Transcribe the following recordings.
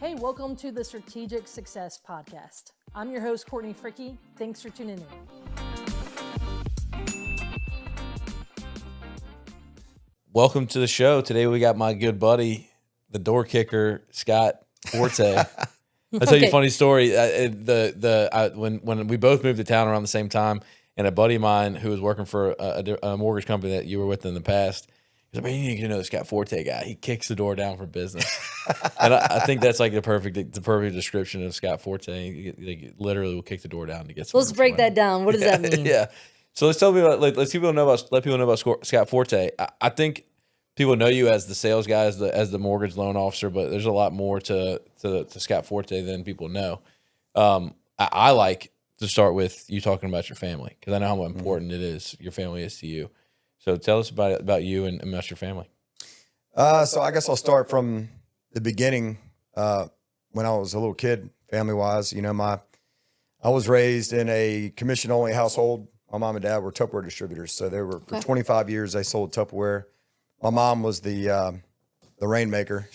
Hey, welcome to the Strategic Success Podcast. I'm your host, Courtney Fricky. Thanks for tuning in. Welcome to the show. Today we got my good buddy, the door kicker, Scott Forte. I'll tell you a funny story. When we both moved to town around the same time, and a buddy of mine who was working for a mortgage company that you were with in the past, he's like, man, you need to know this Scott Forte guy. He kicks the door down for business. And I think that's like the perfect description of Scott Forte. He literally will kick the door down to get some. Let's break that down. What does that mean? Yeah. So let's let people know about Scott Forte. I think people know you as the sales guy, as the mortgage loan officer, but there's a lot more to Scott Forte than people know. I like to start with you talking about your family, because I know how important it is, your family is to you. So tell us about you and about your family. So I guess I'll start from the beginning. When I was a little kid, family-wise, I was raised in a commission-only household. My mom and dad were Tupperware distributors, so they were for 25 years. They sold Tupperware. My mom was the rainmaker.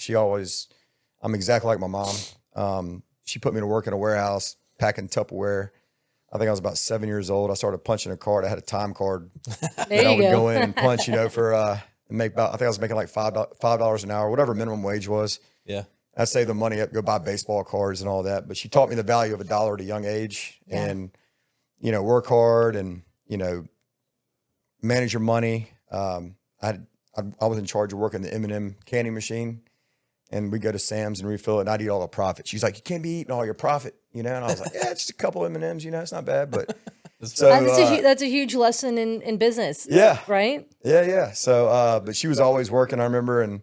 I'm exactly like my mom. She put me to work in a warehouse packing Tupperware. I think I was about 7 years old. I started punching a card. I had a time card that I would go in and punch, for make about. I think I was making like $5 an hour, whatever minimum wage was. Yeah, I'd save the money up, go buy baseball cards and all that. But she taught me the value of $1 at a young age, and work hard and manage your money. I was in charge of working the M&M candy machine, and we go to Sam's and refill it, and I'd eat all the profit. She's like, you can't be eating all your profit, and I was like, yeah, it's just a couple M&Ms, it's not bad, but so that's a huge lesson in business. Yeah. Right? Yeah. So, but she was always working, I remember, and,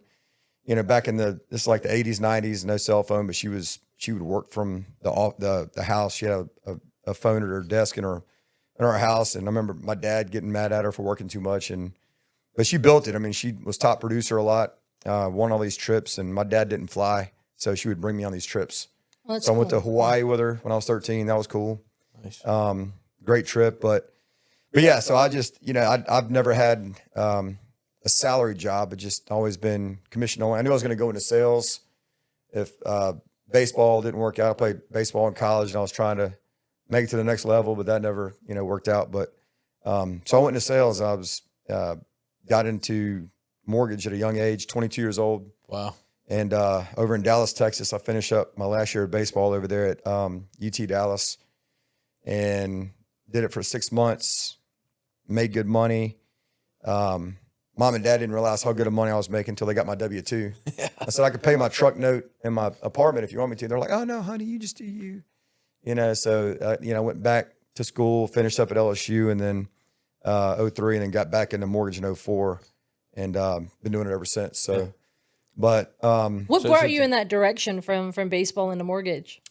back in this like the 80s, 90s, no cell phone, but she would work from the house. She had a phone at her desk in our house, and I remember my dad getting mad at her for working too much, but she built it. I mean, she was top producer a lot, won all these trips, and my dad didn't fly, so she would bring me on these trips. Well, so I went to Hawaii with her when I was 13. That was cool. Nice. Great trip. But yeah, so I just, I've never had a salary job, but just always been commission only. I knew I was going to go into sales. If baseball didn't work out, I played baseball in college, and I was trying to make it to the next level, but that never, worked out. But so I went into sales. I was got into mortgage at a young age, 22 years old. Wow. And over in Dallas, Texas, I finished up my last year of baseball over there at UT Dallas, and did it for 6 months, made good money. Mom and dad didn't realize how good of money I was making until they got my W-2. Yeah. I said, I could pay my truck note in my apartment if you want me to. They're like, oh, no, honey, you just do you. So, I went back to school, finished up at LSU, and then 03, and then got back into mortgage in 04, and been doing it ever since. So, yeah. But what brought you in that direction from baseball into mortgage?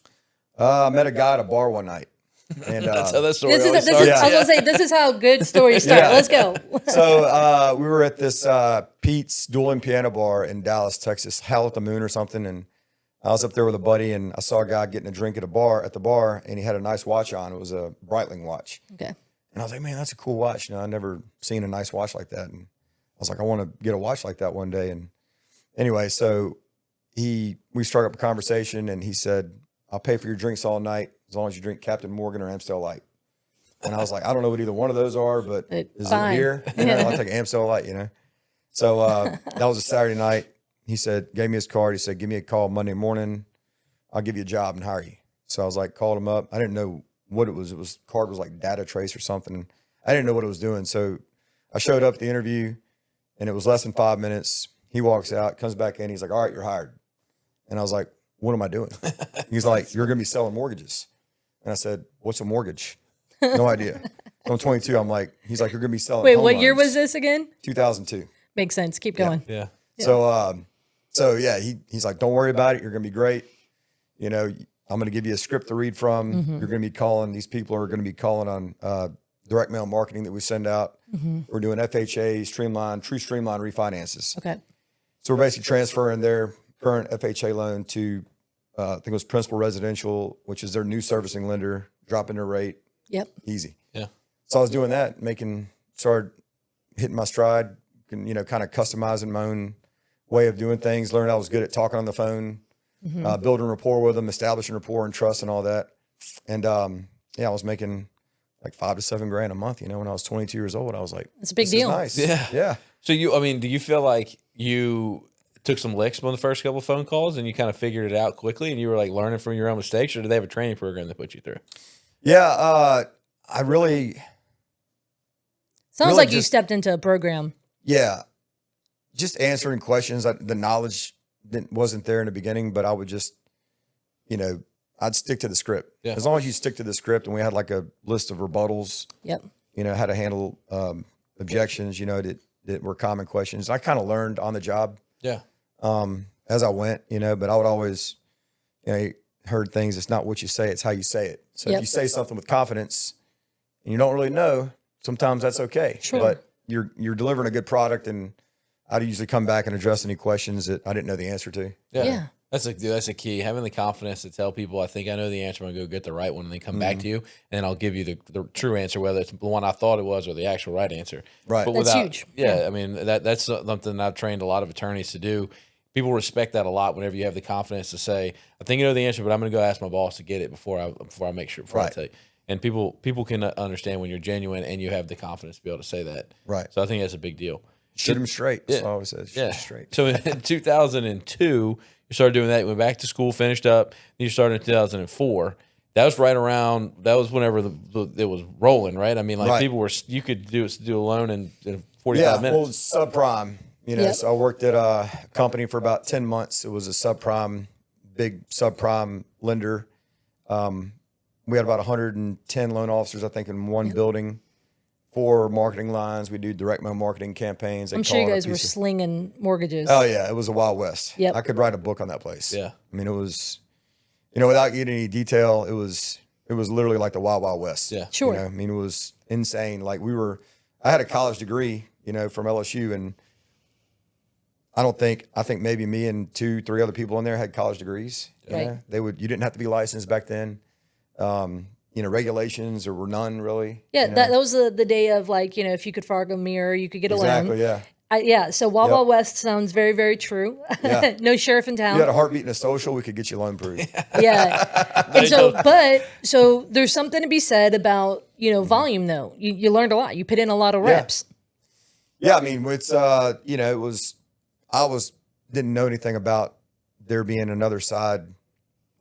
I met a guy at a bar one night, and that's how that story I was starts. going to say, this is how good stories start. Let's go. So we were at this Pete's Dueling Piano Bar in Dallas, Texas, Howl at the Moon or something, and I was up there with a buddy, and I saw a guy getting a drink at the bar, and he had a nice watch on. It was a Breitling watch. Okay. And I was like, man, that's a cool watch. I've never seen a nice watch like that. And I was like, I want to get a watch like that one day. And anyway, so we struck up a conversation, and he said, I'll pay for your drinks all night as long as you drink Captain Morgan or Amstel Light. And I was like, I don't know what either one of those are, but is it beer? I'll take Amstel Light, So that was a Saturday night. He said, gave me his card. He said, give me a call Monday morning. I'll give you a job and hire you. So I was like, called him up. I didn't know what it was. Card was like data trace or something. I didn't know what it was doing. So I showed up at the interview, and it was less than 5 minutes. He walks out, comes back in. He's like, all right, you're hired. And I was like, what am I doing? He's like, you're going to be selling mortgages. And I said, what's a mortgage? No idea. I'm 22. I'm like, he's like, you're going to be selling Wait, home what year loans. was this again? 2002. Makes sense. Keep going. Yeah. So yeah, he's like, don't worry about it. You're going to be great. I'm going to give you a script to read from. Mm-hmm. You're going to be calling, these people are going to be calling on direct mail marketing that we send out. Mm-hmm. We're doing FHA, true streamline refinances. Okay. So we're basically transferring their current FHA loan to, I think it was Principal Residential, which is their new servicing lender, dropping their rate. Yep. Easy. Yeah. So I was doing that, started hitting my stride, kind of customizing my own way of doing things. Learned I was good at talking on the phone. building rapport with them, establishing rapport and trust and all that. And I was making like $5 to $7 grand a month. When I was 22 years old, I was like, it's a big this deal. is nice. Yeah. So do you feel like you took some licks on the first couple of phone calls and you kind of figured it out quickly and you were like learning from your own mistakes, or did they have a training program that put you through? Yeah. I really. Sounds really like you stepped into a program. Yeah. Just answering questions. The knowledge wasn't there in the beginning, but I would just, I'd stick to the script. Yeah. As long as you stick to the script, and we had like a list of rebuttals. Yep. How to handle objections, that were common questions. I kind of learned on the job. Yeah. As I went, but I would always, heard things. It's not what you say, it's how you say it. So if you say something with confidence and you don't really know, sometimes that's okay. Sure. But you're delivering a good product, and I'd usually come back and address any questions that I didn't know the answer to. Yeah. That's a key. Having the confidence to tell people, I think I know the answer. I'm going to go get the right one, and then come back to you, and I'll give you the true answer, whether it's the one I thought it was or the actual right answer. Right. But That's huge. Yeah, I mean, that's something I've trained a lot of attorneys to do. People respect that a lot whenever you have the confidence to say, I think I know the answer, but I'm going to go ask my boss to get it before I make sure, I tell you. And people can understand when you're genuine and you have the confidence to be able to say that. Right. So I think that's a big deal. Shoot them straight. That's what I always say. Shoot them straight. So in 2002, you started doing that. You went back to school, finished up. Then you started in 2004. That was right around. That was whenever it was rolling, right? I mean, like people were. You could do a loan in 45 minutes. Well, subprime. So I worked at a company for about 10 months. It was a big subprime lender. We had about 110 loan officers, I think, in one building. 4 marketing lines. We do direct mail marketing campaigns. I'm sure you guys were slinging mortgages. Oh yeah, it was a Wild West. Yep. I could write a book on that place. Yeah. I mean, it was, without getting any detail, it was literally like the Wild Wild West. Yeah. Sure. I mean, it was insane. Like I had a college degree, from LSU, and I think maybe me and 2-3 other people in there had college degrees. Right. You didn't have to be licensed back then. Regulations, or were none really. Yeah, that was the day of, like, if you could Fargo mirror, you could get a loan. Exactly, yeah. So Wild Wild West sounds very, very true. Yeah. No sheriff in town. You had a heartbeat and a social, we could get you loan approved. Yeah. And so there's something to be said about, volume though. You learned a lot. You put in a lot of reps. Yeah, I mean, it's didn't know anything about there being another side,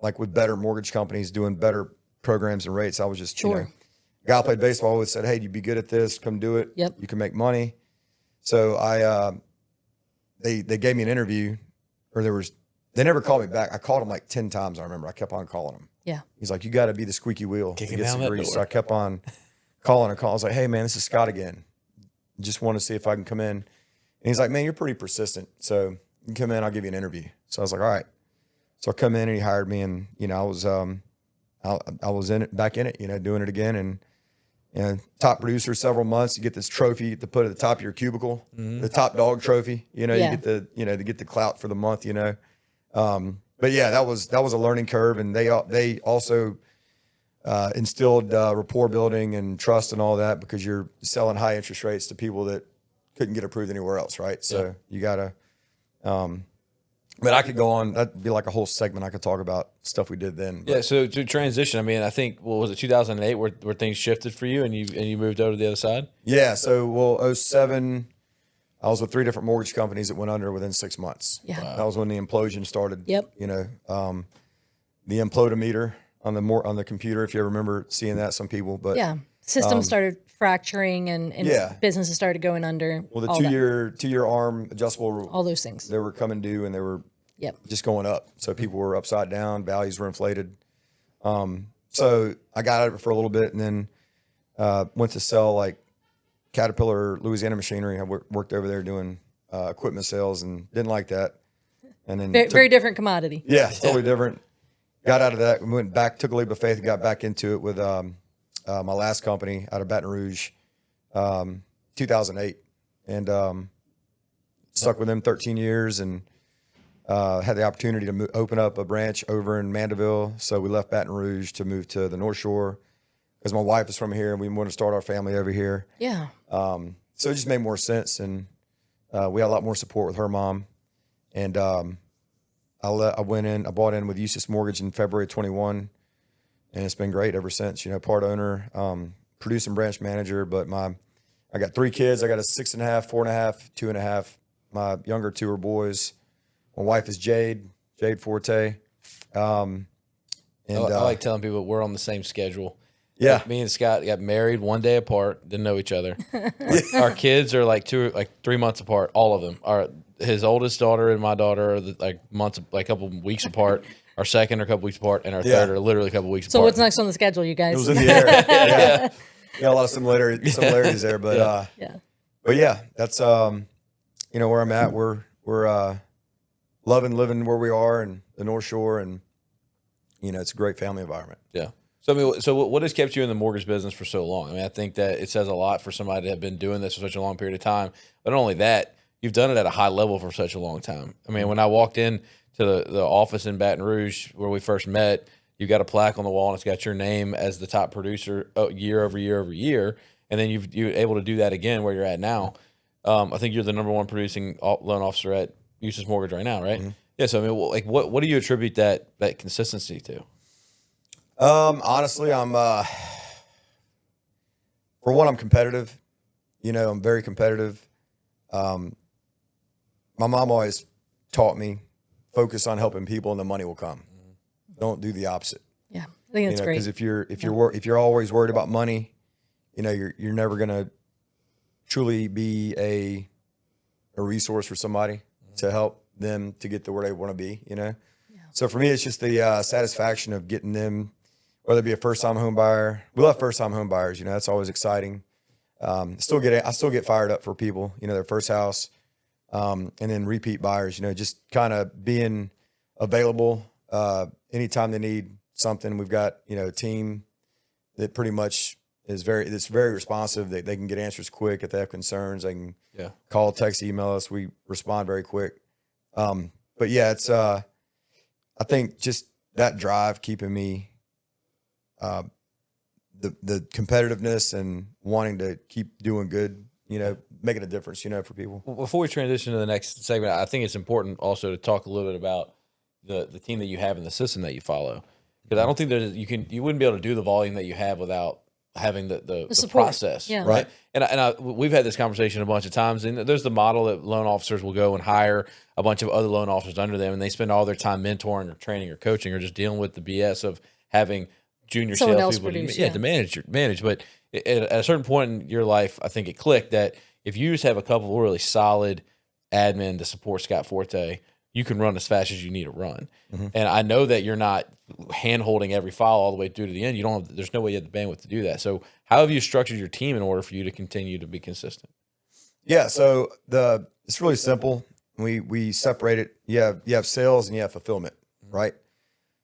like with better mortgage companies doing better programs and rates. I was just, guy who played baseball always said, hey, you'd be good at this, come do it. Yep. You can make money. So they gave me an interview, or they never called me back. I called them like 10 times. I remember I kept on calling him. Yeah. He's like, you got to be the squeaky wheel to Kicking get down some that grease. door. So I kept on calling. I was like, hey man, this is Scott again. Just want to see if I can come in. And he's like, man, you're pretty persistent. So you can come in, I'll give you an interview. So I was like, all right. So I come in and he hired me, and I was back in it, doing it again, and top producer several months. You get this trophy to put at the top of your cubicle, the top dog trophy. You get to get the clout for the month. But yeah, that was a learning curve, and they also instilled rapport building and trust and all that, because you're selling high interest rates to people that couldn't get approved anywhere else, right? So you gotta. But I could go on. That'd be like a whole segment. I could talk about stuff we did then. But. Yeah. So to transition, I mean, I think, what was it, 2008, where things shifted for you, and you moved over to the other side? Yeah. So 07, I was with 3 different mortgage companies that went under within 6 months. Yeah. That was when the implosion started. Yep. The implodometer on the computer, if you ever remember seeing that, some people. But systems started fracturing, and businesses started going under. Well, the two-year arm adjustable, all those things, they were coming due, and they were just going up. So people were upside down, values were inflated. So I got out of it for a little bit, and then went to sell like Caterpillar Louisiana Machinery. I worked over there doing equipment sales, and didn't like that. And then very different commodity. Yeah, totally different. Got out of that, went back, took a leap of faith, and got back into it with my last company out of Baton Rouge, 2008, and stuck with them 13 years, and had the opportunity to open up a branch over in Mandeville. So we left Baton Rouge to move to the North Shore, because my wife is from here, and we want to start our family over here. Yeah. So it just made more sense, and we had a lot more support with her mom, and I bought in with Eustis Mortgage in February 21, and it's been great ever since. You know, part owner, producing branch manager, but I got 3 kids. I got a 6.5, 4.5, 2.5. My younger 2 are boys. My wife is Jade Forte. And I like telling people we're on the same schedule. Yeah. Like, me and Scott got married one day apart, didn't know each other. Our kids are like 3 months apart, all of them. His oldest daughter and my daughter are a couple weeks apart. Our second are a couple weeks apart, and our third are literally a couple weeks apart. So what's next on the schedule, you guys? It was in the air. Yeah, a lot of similarities there, but but yeah, that's where I'm at. We're loving living where we are in the North Shore, and it's a great family environment. Yeah. So what has kept you in the mortgage business for so long? I mean, I think that it says a lot for somebody to have been doing this for such a long period of time. But not only that, you've done it at a high level for such a long time. I mean, when I walked in to the office in Baton Rouge where we first met, you got a plaque on the wall and it's got your name as the top producer year over year over year. And then you're able to do that again where you're at now. I think you're the number 1 producing loan officer at Eustis Mortgage right now, right? Mm-hmm. Yeah. So I mean, what do you attribute that consistency to? Honestly, I'm for one, I'm competitive. I'm very competitive. My mom always taught me, focus on helping people and the money will come. Don't do the opposite. Yeah, I think that's great. Because if you're always worried about money, you're never gonna truly be a resource for somebody to help them to get to where they want to be. Yeah. So for me, it's just the satisfaction of getting them, whether it be a first-time home buyer. We love first-time home buyers. That's always exciting. I still get fired up for people. Their first house, and then repeat buyers. Just kind of being available anytime they need something. We've got a team that pretty much is very responsive. They can get answers quick if they have concerns. They can call, text, email us. We respond very quick. But yeah, it's I think just that drive keeping me. The competitiveness and wanting to keep doing good, making a difference, for people. Well, before we transition to the next segment, I think it's important also to talk a little bit about the team that you have and the system that you follow, because I don't think you wouldn't be able to do the volume that you have without having the process, right? And we've had this conversation a bunch of times, and there's the model that loan officers will go and hire a bunch of other loan officers under them, and they spend all their time mentoring or training or coaching or just dealing with the BS of having junior salespeople to manage. But at a certain point in your life, I think it clicked that if you just have a couple of really solid admin to support Scott Forte, you can run as fast as you need to run. Mm-hmm. And I know that you're not hand holding every file all the way through to the end. There's no way you have the bandwidth to do that. So how have you structured your team in order for you to continue to be consistent? Yeah. So it's really simple. We separate it. You have sales and you have fulfillment, right?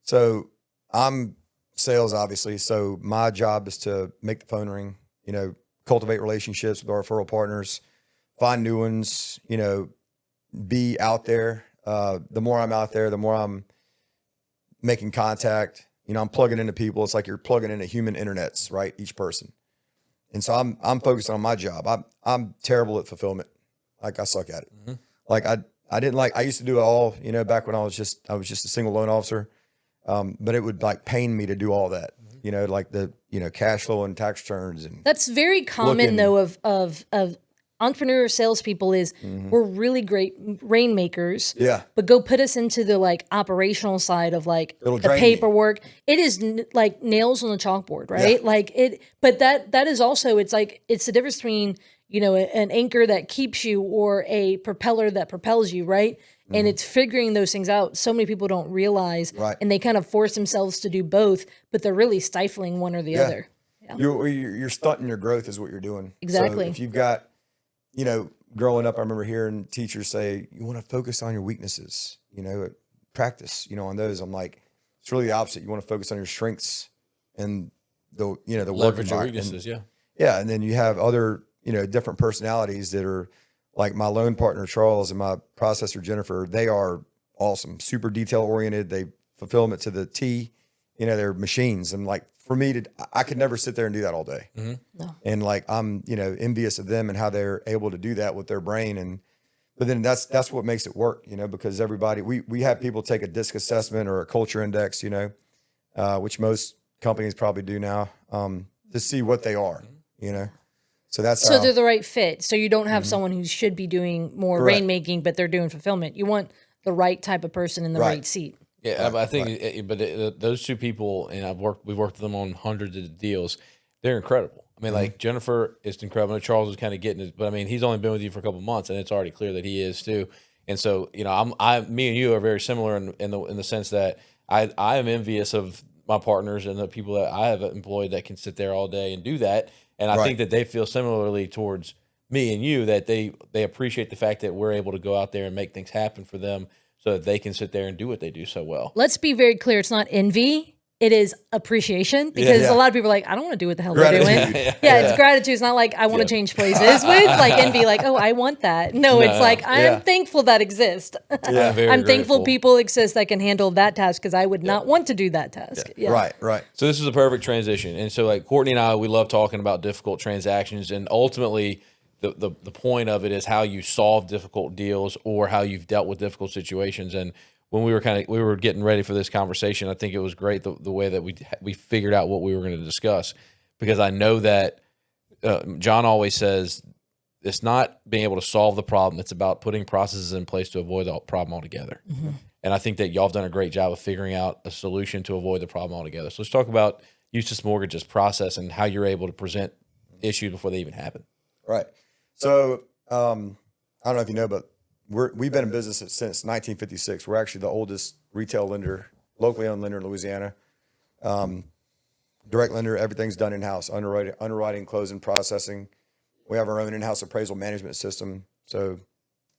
So I'm sales, obviously. So my job is to make the phone ring, cultivate relationships with our referral partners, find new ones, be out there. The more I'm out there, the more I'm making contact. I'm plugging into people. It's like you're plugging into human internets, right? Each person. And so I'm focused on my job. I'm terrible at fulfillment. Like I suck at it. Mm-hmm. Like I used to do it all, back when I was just a single loan officer. But it would pain me to do all that, like the, cash flow and tax returns. And that's very common though of entrepreneur salespeople is we're really great rainmakers. Yeah. But go put us into the operational side of the paperwork. It is like nails on the chalkboard, right? Yeah. But that is also, it's the difference between, an anchor that keeps you or a propeller that propels you, right? And it's figuring those things out. So many people don't realize, and they kind of force themselves to do both, but they're really stifling one or the other. Yeah. You're stunting your growth is what you're doing. Exactly. So if you've got, growing up, I remember hearing teachers say, you want to focus on your weaknesses, practice, on those. I'm like, it's really the opposite. You want to focus on your strengths and the leverage your weaknesses. Yeah. And then you have other, different personalities that are, like my loan partner, Charles, and my processor, Jennifer. They are awesome, super detail oriented. They fulfill it to the T, they're machines. And for me I could never sit there and do that all day. Mm-hmm. No. And I'm, envious of them and how they're able to do that with their brain. But then that's what makes it work, because everybody, we have people take a DISC assessment or a culture index, which most companies probably do now, to see what they are, So so they're the right fit. So you don't have someone who should be doing more Correct. rainmaking, but they're doing fulfillment. You want the right type of person in the right seat. Yeah, I think, those two people, and we've worked with them on hundreds of deals. They're incredible. I mean, like Jennifer is incredible. I know Charles is kind of getting it, but I mean, he's only been with you for a couple of months, and it's already clear that he is too. And so, me and you are very similar in the sense that I am envious of my partners and the people that I have employed that can sit there all day and do that. And I think that they feel similarly towards me and you, that they appreciate the fact that we're able to go out there and make things happen for them so that they can sit there and do what they do so well. Let's be very clear. It's not envy. It is appreciation, because a lot of people are like, I don't want to do what the hell they're doing. It's gratitude. It's not like I want to change places with like envy, like, oh, I want that. No, it's like, I'm thankful that exists. I'm thankful people exist that can handle that task, because I would not want to do that task. Right. So this is a perfect transition. And so like Courtney and I, we love talking about difficult transactions, and ultimately the point of it is how you solve difficult deals or how you've dealt with difficult situations. And when we were getting ready for this conversation, I think it was great the way that we figured out what we were going to discuss, because I know that John always says it's not being able to solve the problem. It's about putting processes in place to avoid the problem altogether. And I think that y'all have done a great job of figuring out a solution to avoid the problem altogether. So let's talk about Eustis Mortgage's process and how you're able to present issues before they even happen. Right. So I don't know if you know, but we've been in business since 1956. We're actually the oldest retail lender, locally owned lender in Louisiana. Direct lender, everything's done in-house, underwriting, closing, processing. We have our own in-house appraisal management system. So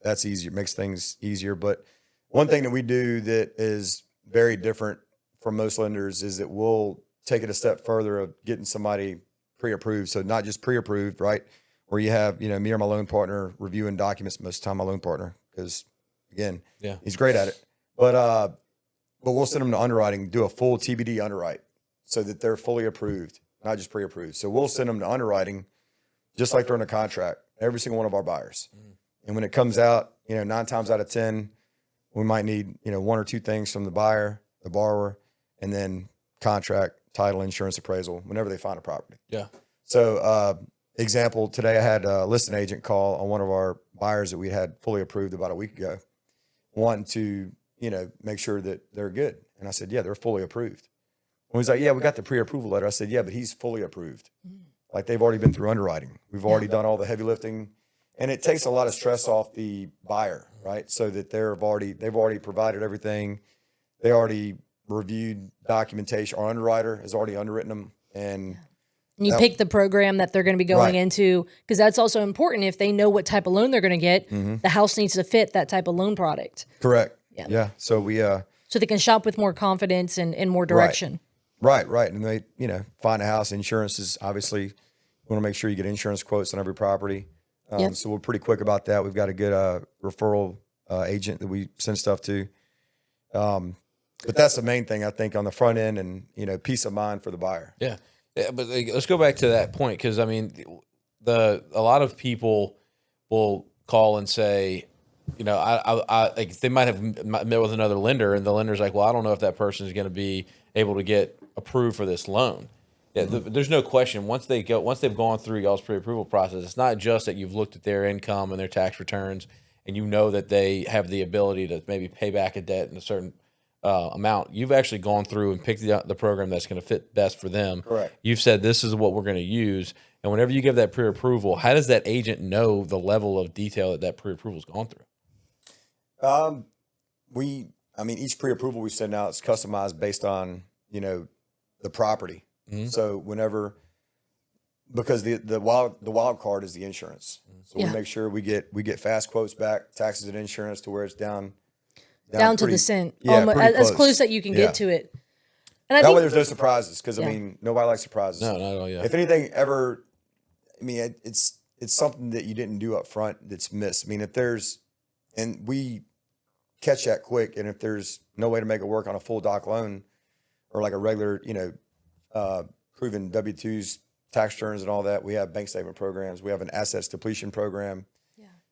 that's easier, makes things easier. But one thing that we do that is very different from most lenders is that we'll take it a step further of getting somebody pre-approved. So not just pre-approved, right? Where you have, me or my loan partner reviewing documents, most of the time my loan partner, because again, he's great at it. But we'll send them to underwriting, do a full TBD underwrite so that they're fully approved, not just pre-approved. So we'll send them to underwriting just like they're in a contract, every single one of our buyers. And when it comes out, 9 times out of 10, we might need, 1 or 2 things from the buyer, the borrower, and then contract, title, insurance, appraisal, whenever they find a property. Yeah. So, example, today I had a listing agent call on one of our buyers that we had fully approved about a week ago, wanting to, make sure that they're good. And I said, yeah, they're fully approved. And he's like, yeah, we got the pre-approval letter. I said, yeah, but he's fully approved. Like they've already been through underwriting. We've already done all the heavy lifting, and it takes a lot of stress off the buyer, right? So that they've already provided everything. They already reviewed documentation. Our underwriter has already underwritten them, and you pick the program that they're going to be going into, because that's also important. If they know what type of loan they're going to get, the house needs to fit that type of loan product. Correct. Yeah. So we so they can shop with more confidence and more direction. Right. And they, find a house. Insurance is obviously, you want to make sure you get insurance quotes on every property. So we're pretty quick about that. We've got a good referral agent that we send stuff to. But that's the main thing, I think, on the front end, and peace of mind for the buyer. Yeah, but let's go back to that point, because I mean, a lot of people will call and say, I like they might have met with another lender, and the lender's like, well, I don't know if that person is going to be able to get approved for this loan. Yeah, there's no question. Once they've gone through y'all's pre-approval process, it's not just that you've looked at their income and their tax returns, and that they have the ability to maybe pay back a debt in a certain amount. You've actually gone through and picked the program that's going to fit best for them. Correct. You've said this is what we're going to use, and whenever you give that pre-approval, how does that agent know the level of detail that pre-approval's gone through? Each pre-approval we send out is customized based on the property. So because the wild card is the insurance. So we make sure we get fast quotes back, taxes and insurance, to where it's down to the cent, as close that you can get to it. And that way there's no surprises, because nobody likes surprises. No, not at all. Yeah. If anything ever, it's something that you didn't do up front that's missed. And we catch that quick. And if there's no way to make it work on a full doc loan, or like a regular, proven W-2s, tax returns and all that, we have bank statement programs. We have an assets depletion program.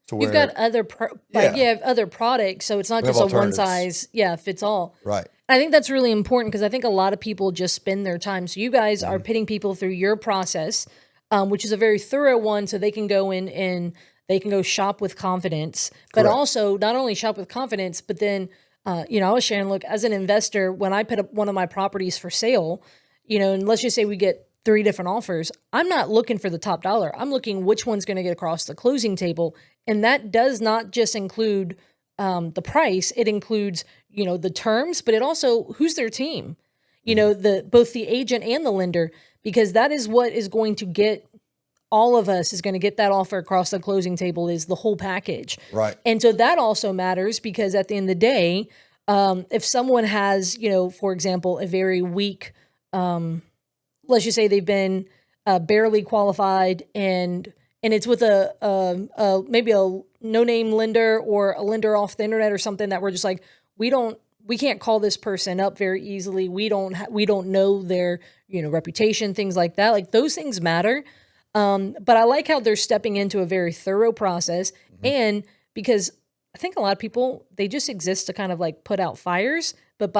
to you've where got other you have other products, so it's not just a one size fits all. Right. I think that's really important because I think a lot of people just spend their time. So you guys are pitting people through your process, which is a very thorough one, so they can go in and they can go shop with confidence. But also not only shop with confidence, but then I was sharing, look, as an investor, when I put up one of my properties for sale, and let's just say we get 3 different offers, I'm not looking for the top dollar. I'm looking which one's going to get across the closing table. And that does not just include the price. It includes, the terms, but it also who's their team, both the agent and the lender, because that is what is going to get all of us is going to get that offer across the closing table is the whole package. Right. And so that also matters because at the end of the day, if someone has, for example, a very weak, let's just say they've been barely qualified and it's with a maybe a no-name lender or a lender off the internet or something that we're just like, we can't call this person up very easily. We don't know their, reputation, things like that. Like those things matter. But I like how they're stepping into a very thorough process. And because I think a lot of people, they just exist to kind of like put out fires, but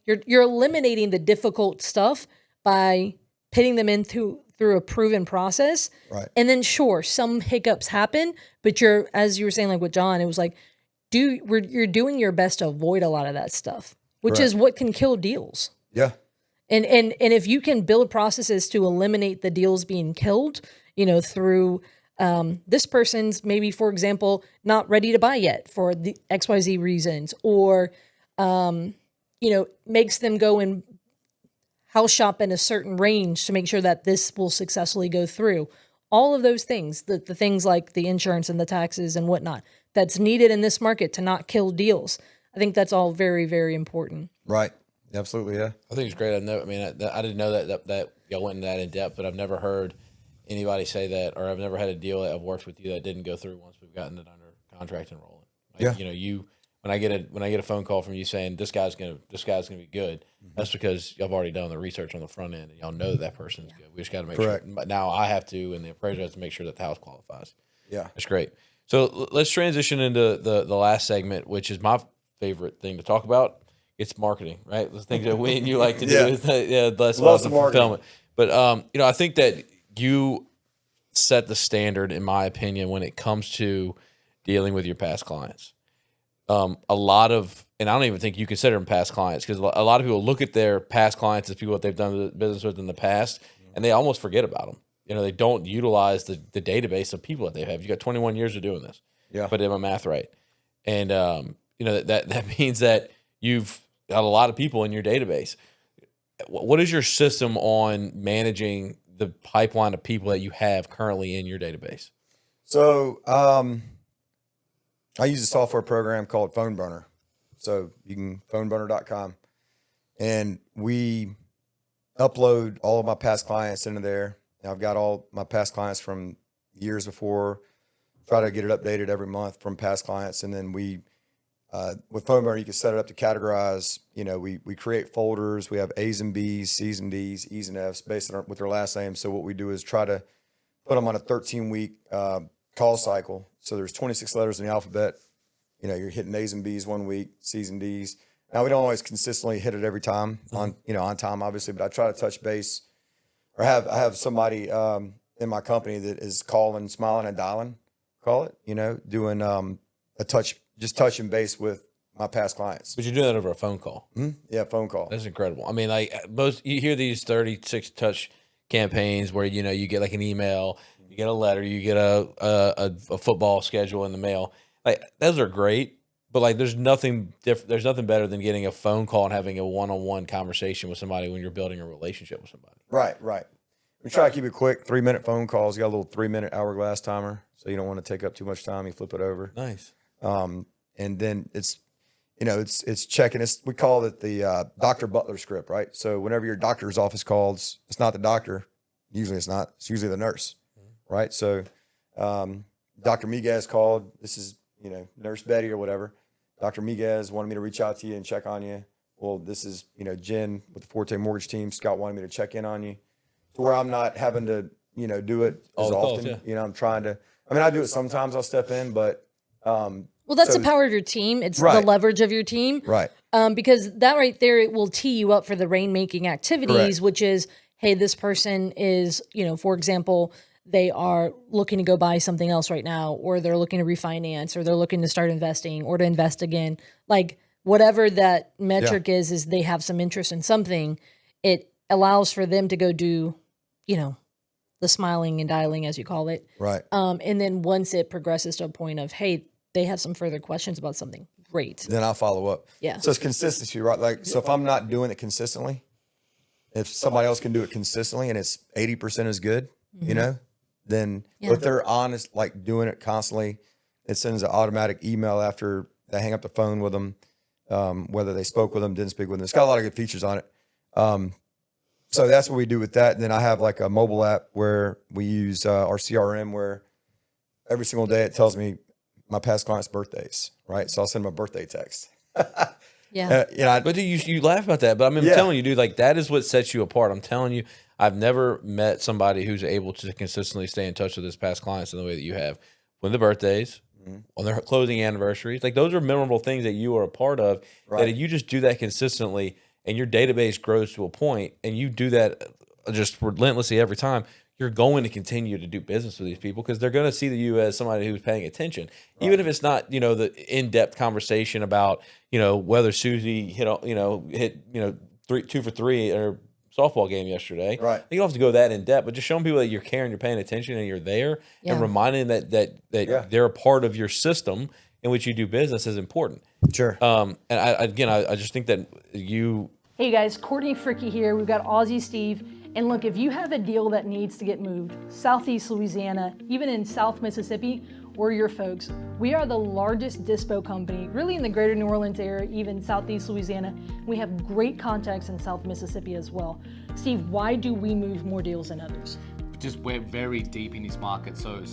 you're eliminating the difficult stuff by pitting them in through a proven process. Right. And then sure, some hiccups happen, but as you were saying, like with John, it was like, you're doing your best to avoid a lot of that stuff, which is what can kill deals. Yeah. And if you can build processes to eliminate the deals being killed, through this person's maybe, for example, not ready to buy yet for the XYZ reasons, or makes them go and house shop in a certain range to make sure that this will successfully go through. All of those things, the things like the insurance and the taxes and whatnot, that's needed in this market to not kill deals. I think that's all very, very important. Right. Absolutely. Yeah. I think it's great. I didn't know that y'all went into that in depth, but I've never heard anybody say that, or I've never had a deal that I've worked with you that didn't go through once we've gotten it under contract and rolling. Like, when I get a phone call from you saying this guy's gonna be good, that's because y'all have already done the research on the front end and y'all know that person's good. We just got to make sure. But now I have to, and the appraiser has to make sure that the house qualifies. Yeah, that's great. So let's transition into the last segment, which is my favorite thing to talk about. It's marketing, right? The things that we and you like to do. That's about the fulfillment. But I think that you set the standard, in my opinion, when it comes to dealing with your past clients. And I don't even think you consider them past clients, because a lot of people look at their past clients as people that they've done business with in the past, and they almost forget about them. They don't utilize the database of people that they have. You got 21 years of doing this. Yeah, if I did my math right, and that means that you've got a lot of people in your database. What is your system on managing the pipeline of people that you have currently in your database? So I use a software program called Phone Burner. So you can phoneburner.com, and we upload all of my past clients into there. And I've got all my past clients from years before, try to get it updated every month from past clients. And then with Phone Burner, you can set it up to categorize. We create folders. We have A's and B's, C's and D's, E's and F's based on with their last name. So what we do is try to put them on a 13-week call cycle. So there's 26 letters in the alphabet. You're hitting A's and B's one week, C's and D's. Now, we don't always consistently hit it every time on time, obviously, but I try to touch base, or I have somebody in my company that is calling, smiling, and dialing, doing just touching base with my past clients. But you're doing that over a phone call. Mm-hmm. Yeah, phone call. That's incredible. I mean, like you hear these 36 touch campaigns where you get like an email, you get a letter, you get a football schedule in the mail. Like those are great, but like there's nothing different. There's nothing better than getting a phone call and having a one-on-one conversation with somebody when you're building a relationship with somebody. Right. We try to keep it quick. 3-minute phone calls. You got a little 3-minute hourglass timer, so you don't want to take up too much time. You flip it over. Nice. And then it's checking. We call it the Dr. Butler script, right? So whenever your doctor's office calls, it's not the doctor. Usually it's not. It's usually the nurse, right? So Dr. Miguez called. This is, Nurse Betty or whatever. Dr. Miguez wanted me to reach out to you and check on you. Well, this is, Jen with the Forte Mortgage team. Scott wanted me to check in on you, to where I'm not having to, do it as often. Calls, yeah. I'm trying to. I mean, I do it sometimes. I'll step in, but Well, that's the power of your team. It's the leverage of your team. Right. Because that right there, it will tee you up for the rainmaking activities, which is, hey, this person is, for example, they are looking to go buy something else right now, or they're looking to refinance, or they're looking to start investing or to invest again. Like whatever that metric is they have some interest in something. It allows for them to go do, the smiling and dialing, as you call it. Right. And then once it progresses to a point of, hey, they have some further questions about something, great. Then I'll follow up. Yeah. So it's consistency, right? Like, so if I'm not doing it consistently, if somebody else can do it consistently and it's 80% as good, then if they're honest, like doing it constantly, it sends an automatic email after they hang up the phone with them, whether they spoke with them, didn't speak with them. It's got a lot of good features on it. So that's what we do with that. And then I have like a mobile app where we use our CRM, where every single day it tells me my past clients' birthdays, right? So I'll send them a birthday text. Yeah. But you laugh about that, but I'm telling you, dude, like that is what sets you apart. I'm telling you, I've never met somebody who's able to consistently stay in touch with his past clients in the way that you have. When the birthdays, on their closing anniversaries, like those are memorable things that you are a part of. Right. That if you just do that consistently and your database grows to a point, and you do that just relentlessly every time, you're going to continue to do business with these people because they're going to see you as somebody who's paying attention, even if it's not, the in-depth conversation about, whether Susie hit 2 for 3 or softball game yesterday. Right. You don't have to go that in depth, but just showing people that you're caring, you're paying attention, and you're there, and reminding them that they're a part of your system in which you do business is important. Sure. And I just think that you. Hey guys, Courtney Fricky here. We've got Aussie Steve. And look, if you have a deal that needs to get moved, Southeast Louisiana, even in South Mississippi, we're your folks. We are the largest dispo company, really in the greater New Orleans area, even Southeast Louisiana. We have great contacts in South Mississippi as well. Steve, why do we move more deals than others? Just we're very deep in this market. So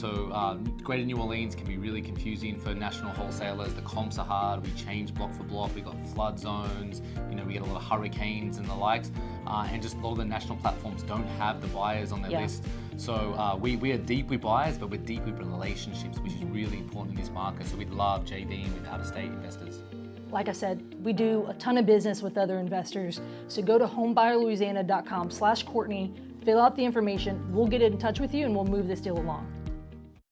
Greater New Orleans can be really confusing for national wholesalers. The comps are hard. We change block for block. We got flood zones. We get a lot of hurricanes and the likes. And just a lot of the national platforms don't have the buyers on their list. So we are deep with buyers, but we're deep with relationships, which is really important in this market. So we love JVing with out-of-state investors. Like I said, we do a ton of business with other investors. So go to homebuyerlouisiana.com/Courtney, fill out the information, we'll get in touch with you and we'll move this deal along.